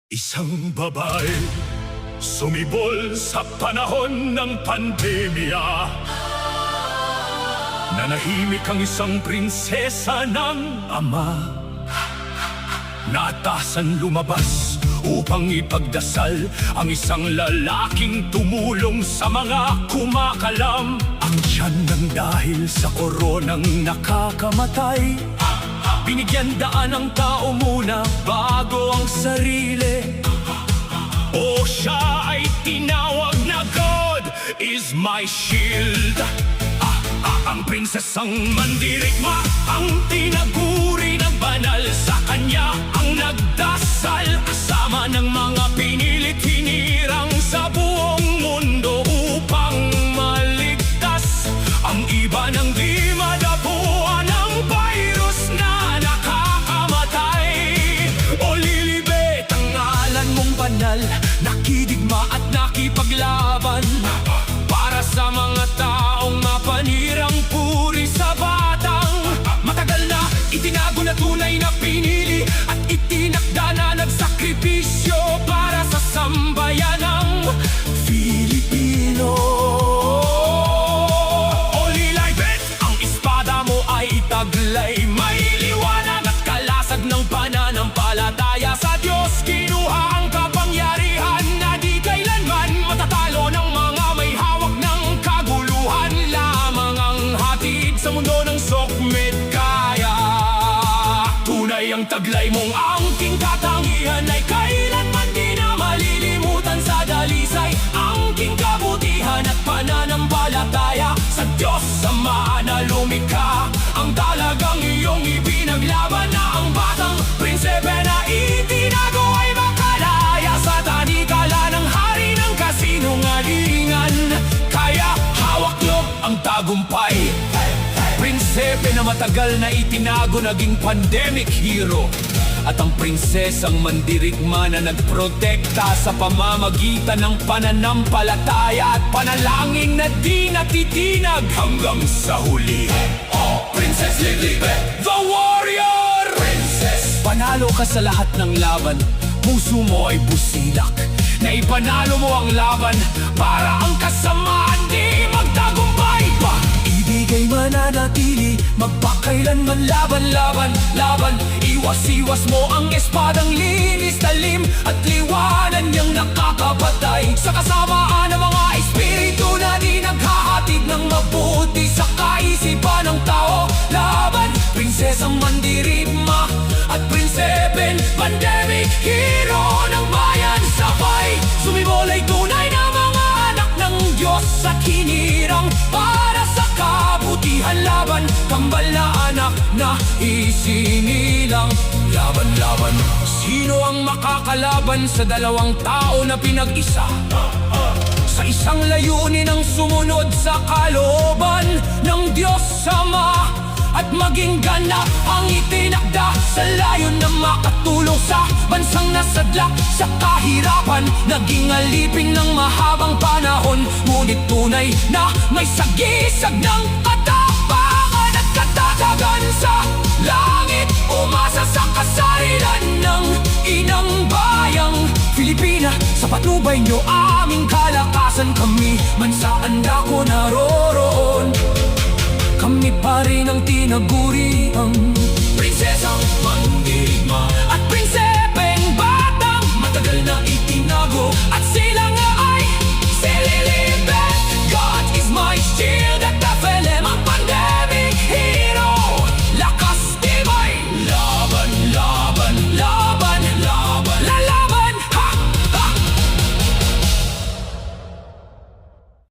Isang babae, sumibol sa panahon ng pandemya. Nanahimik ang isang prinsesa ng ama. Naatasan lumabas upang ipagdasal ang isang lalaking tumulong sa mga kumakalam. Ang tiyan ng dahil sa koronang nakakamatay, binigyan daan ang tao muna bago ang sarili. O siya ay tinawag na God is my shield. Ang prinsesang mandirigma, ang tinaguri ng banal. Sa kanya ang nagdasal, kasama ng mga pinilit hinirang sa buong mundo upang maligtas ang iba ng di madapuan ng virus na nakakamatay. O lilibet ang ngalan mong banal, nakidigma at nakipaglaban para sa mga taong mapanirang puri sa batang. Matagal na itinago na tunay na pinili at itinakda na nagsakripisyo para sa sambayanang Filipino. O lilibet, ang espada mo ay taglay, may liwanag at kalasag ng pananampalataya sa Diyos. Kinuha ang kapangyarihan na di kailanman matatalo ng mga may hawak ng kaguluhan. Lamang ang hatid sa mundo ng sokmed kaya. Tunay ang taglay mong angking katangian ay kailanman di na malilimutan sa dalisay. Angking kabutihan at pananampalataya sa Diyos Ama na lumikha. Ang talagang iyong ipinaglaban na ang batang prinsipe na itinago ay makalaya sa tanikala ng hari ng kasinungalingan. Kaya hawak niyo ang tagumpay. Prinsipe na matagal na itinago, naging pandemic hero. At ang prinsesang mandirigma na nagprotekta sa pamamagitan ng pananampalataya at panalangin na di natitinag hanggang sa huli. Princess Lilibet, the warrior! Princess! Panalo ka sa lahat ng laban, puso mo ay busilak. Naipanalo mo ang laban para ang kasamaan di magtagumpay pa. Ibigay mananatili, magpakailanman laban. Iwas mo ang espadang linis, talim at liwanan niyang nakakapatay sa kasamaan ng mga espiritu na di naghahatid ng mabuti sa kaisipan ng tao. Laban, prinsesang mandirigma at prinsipeng pandemic hero ng bayan. Sabay sumibol ay tunay na mga anak ng Diyos at hinirang para sa kabutihan. Laban, kambal na anak na isinilang. Laban, sino ang makakalaban sa dalawang tao na pinag-isa? Sa isang layunin ang sumunod sa kalooban ng Diyos Ama at maging ganap ang itinakda sa layon na makatulong sa bansang nasadlak sa kahirapan. Naging alipin ng mahabang panahon, ngunit tunay na may sagisag ng katapangan at katatagan sa langit. Umasa sa kasarilan ng inang bayang Pilipina. Sa patnubay nyo aming kalakasan, kami man saan dako naroroon. Kami pa rin ang tinaguri ang prinsesang